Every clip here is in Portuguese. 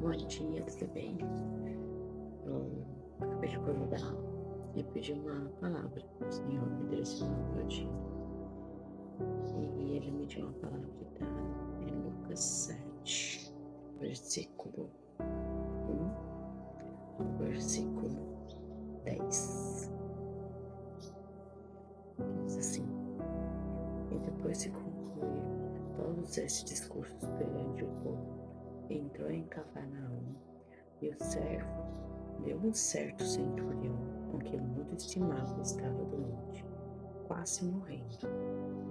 Bom dia, tudo bem? Eu acabei de acordar e pedi uma palavra. O Senhor me direcionou para o dia. E Ele me deu uma palavra em Lucas 7, versículo 1 ao versículo 10. Diz assim: E depois de concluir todos esses discursos perante o povo, entrou em Cafarnaum, e o servo de um certo centurião, com que muito estimava, estava doente, quase morrendo.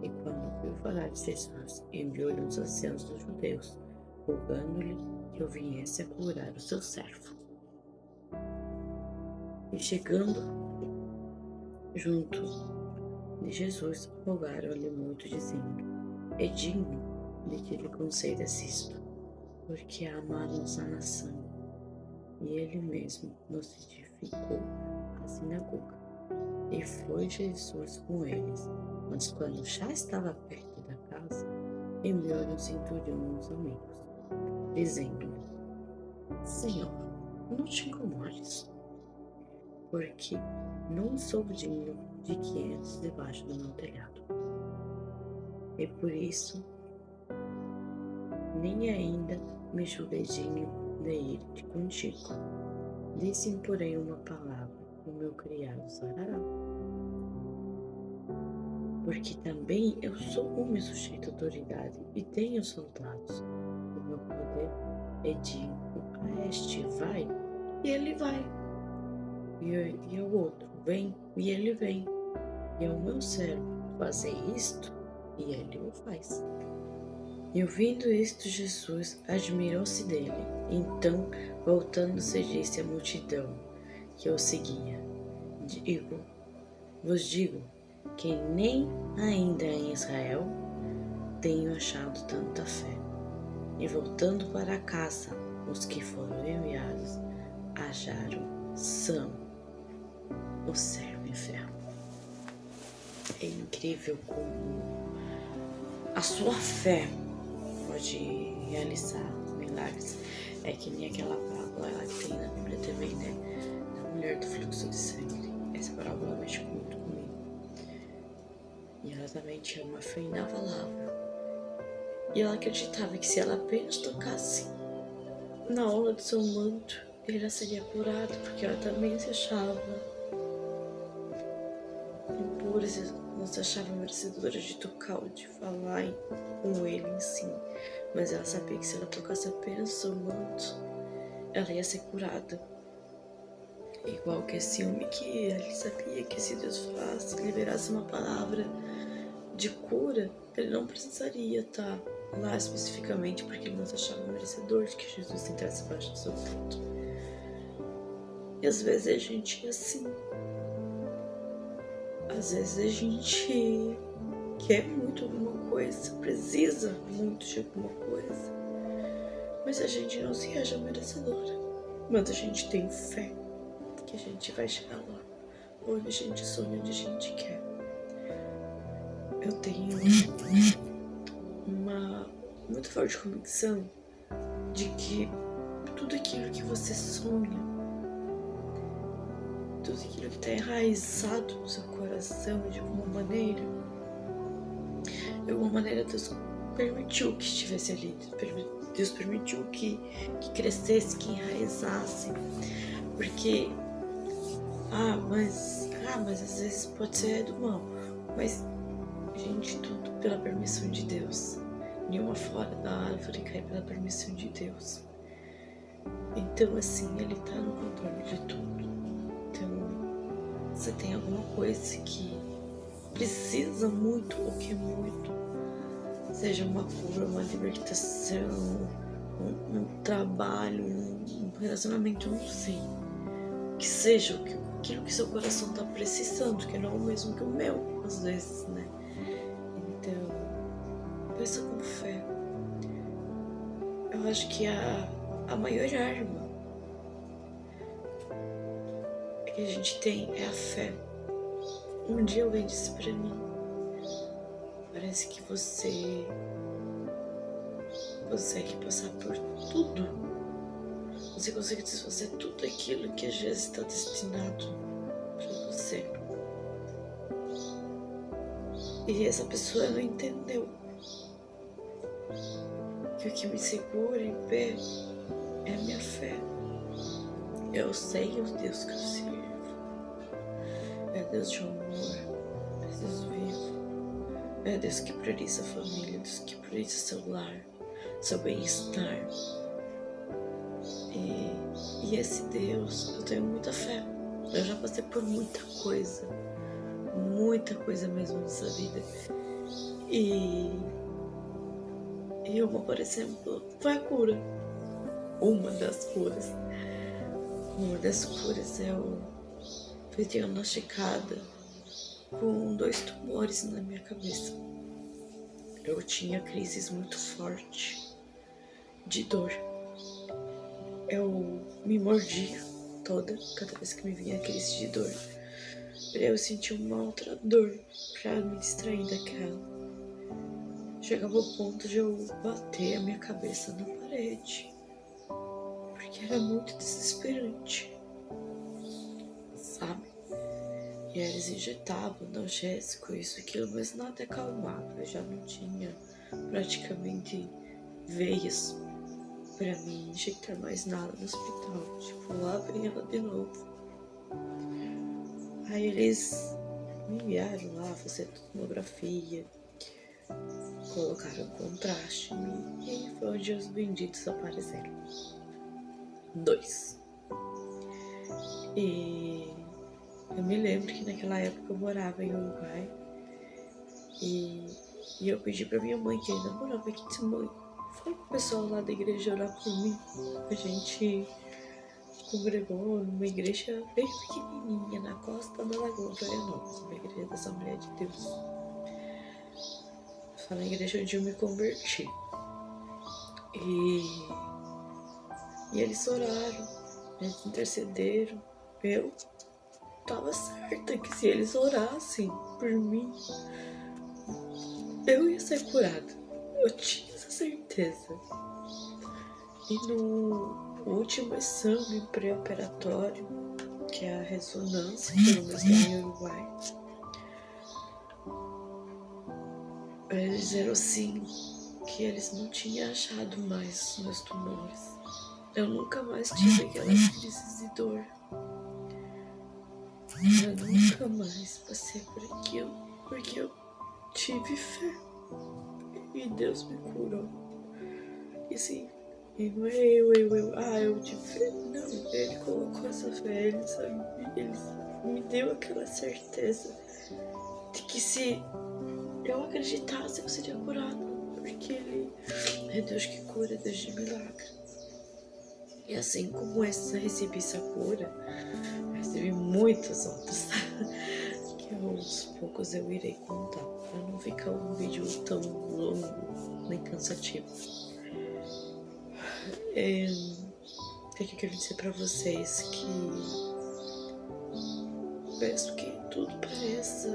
E quando ouviu falar de Jesus, enviou-lhe uns anciãos dos judeus, rogando-lhe que o viesse a curar o seu servo. E chegando junto de Jesus, rogaram-lhe muito, dizendo: É digno de que lhe concedas isto, porque ama a nossa nação. E ele mesmo nos edificou a sinagoga. E foi Jesus com eles, mas quando já estava perto da casa, enviou-lhe o centurião uns amigos, dizendo-lhe: Senhor, não te incomodes, porque não sou digno de que entres debaixo do meu telhado. E por isso, nem ainda me julguei digno de ir contigo. Disse-me, porém, uma palavra, o meu criado sarará. Porque também eu sou homem sujeito à autoridade e tenho soldados. O meu poder é digo a este: vai, e ele vai. E ao outro: vem, e ele vem. E ao meu servo: fazei isto, e ele o faz. E ouvindo isto, Jesus admirou-se dele. Então, voltando-se, disse à multidão que o seguia: vos digo que nem ainda em Israel tenho achado tanta fé. E voltando para casa, os que foram enviados acharam são o servo enfermo. É incrível como a sua fé pode realizar milagres. É que nem aquela parábola lá que tem na Bíblia também, né? Da mulher do fluxo de sangue. Essa parábola mexe muito comigo. E ela também tinha uma fé inabalável. E ela acreditava que se ela apenas tocasse na orla do seu manto, ela seria curada, porque ela também se achava impura, não se achava merecedora de tocar ou de falar com ele em si. Mas ela sabia que se ela tocasse apenas o seu manto, ela ia ser curada. Igual que esse homem, que ele sabia que se Deus falasse, liberasse uma palavra de cura, ele não precisaria estar lá especificamente, porque ele não se achava merecedor de que Jesus entrasse debaixo do seu teto. E às vezes a gente é assim. Às vezes a gente quer muito alguma coisa, precisa muito de alguma coisa, mas a gente não se acha merecedora. Mas a gente tem fé que a gente vai chegar lá, onde a gente sonha, onde a gente quer. Eu tenho uma muito forte convicção de que tudo aquilo que você sonha, tudo aquilo que está enraizado no seu coração, de alguma maneira Deus permitiu que estivesse ali. Deus permitiu que crescesse, que enraizasse. Porque, mas às vezes pode ser do mal. Mas, gente, tudo pela permissão de Deus. Nenhuma fora da árvore cai pela permissão de Deus. Então, assim, Ele está no controle de tudo. Então, você tem alguma coisa que precisa muito ou quer muito, seja uma cura, uma libertação, um trabalho, um relacionamento, não sei, que seja aquilo que seu coração está precisando, que não é o mesmo que o meu, às vezes, né? Então, pensa com fé. Eu acho que a maior arma que a gente tem é a fé. Um dia alguém disse pra mim: parece que você consegue passar por tudo você consegue desfazer tudo aquilo que às vezes está destinado para você. E essa pessoa não entendeu que o que me segura em pé é a minha fé. Eu sei o Deus que eu sirvo. É Deus de amor, é Deus vivo. É Deus que prioriza a família, Deus que prioriza seu lar, seu bem-estar. E esse Deus, eu tenho muita fé. Eu já passei por muita coisa mesmo nessa vida. E uma, por exemplo, foi a cura. Uma das curas. Eu fui diagnosticada com 2 tumores na minha cabeça. Eu tinha crises muito fortes de dor. Eu me mordia toda, cada vez que me vinha crise de dor. Eu sentia uma outra dor pra me distrair daquela. Chegava ao ponto de eu bater a minha cabeça na parede, porque era muito desesperante, sabe? E aí eles injetavam analgésico, isso, aquilo, mas nada acalmava. Eu já não tinha praticamente veias pra me injetar mais nada no hospital. Tipo, lá vem ela de novo. Aí eles me enviaram lá fazer tomografia, colocaram contraste e foi onde os benditos apareceram. 2. E eu me lembro que naquela época eu morava em Uruguai e eu pedi pra minha mãe, que ainda morava aqui, disse: mãe, fala pro pessoal lá da igreja orar por mim. A gente congregou numa igreja bem pequenininha na costa da Lagoa Florianópolis, uma igreja da Assembleia de Deus. Foi na igreja onde eu me converti. E eles oraram, eles intercederam. Eu tava certa que se eles orassem por mim, eu ia ser curada. Eu tinha essa certeza. E no último exame pré-operatório, que é a ressonância, pelo menos lá em Uruguai, eles disseram sim, que eles não tinham achado mais meus tumores. Eu nunca mais tive aquelas crises de dor. Eu nunca mais passei por aquilo, porque eu tive fé. E Deus me curou. E sim, e não é eu tive fé. Não, Ele colocou essa fé, Ele sabe, Ele me deu aquela certeza de que se eu acreditasse, eu seria curada. Porque Ele é Deus que cura, Deus de milagre. E assim como recebi essa cura, recebi muitas outras, que aos poucos eu irei contar, para não ficar um vídeo tão longo nem cansativo. O que eu quero dizer para vocês? Que peço que tudo pareça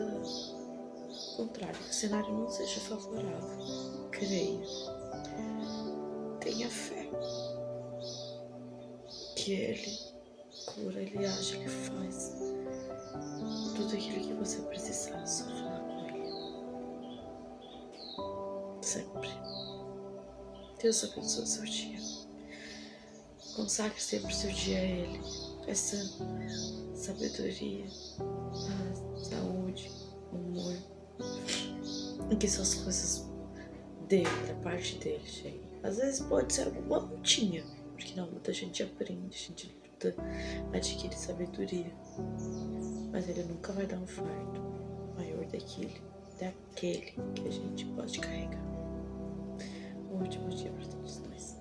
contrário, que o cenário não seja favorável. Creia, tenha fé que Ele cura, Ele age, Ele faz tudo aquilo que você precisar, só falar com Ele. Sempre. Deus abençoe o seu dia. Consagre sempre o seu dia a Ele. Peça sabedoria, paz, saúde, amor. E que suas coisas dele, da parte dele, cheguem. Às vezes pode ser alguma lutinha, porque na luta a gente aprende, a gente luta, adquire sabedoria. Mas Ele nunca vai dar um fardo maior daquele que a gente pode carregar. Um ótimo dia para todos nós.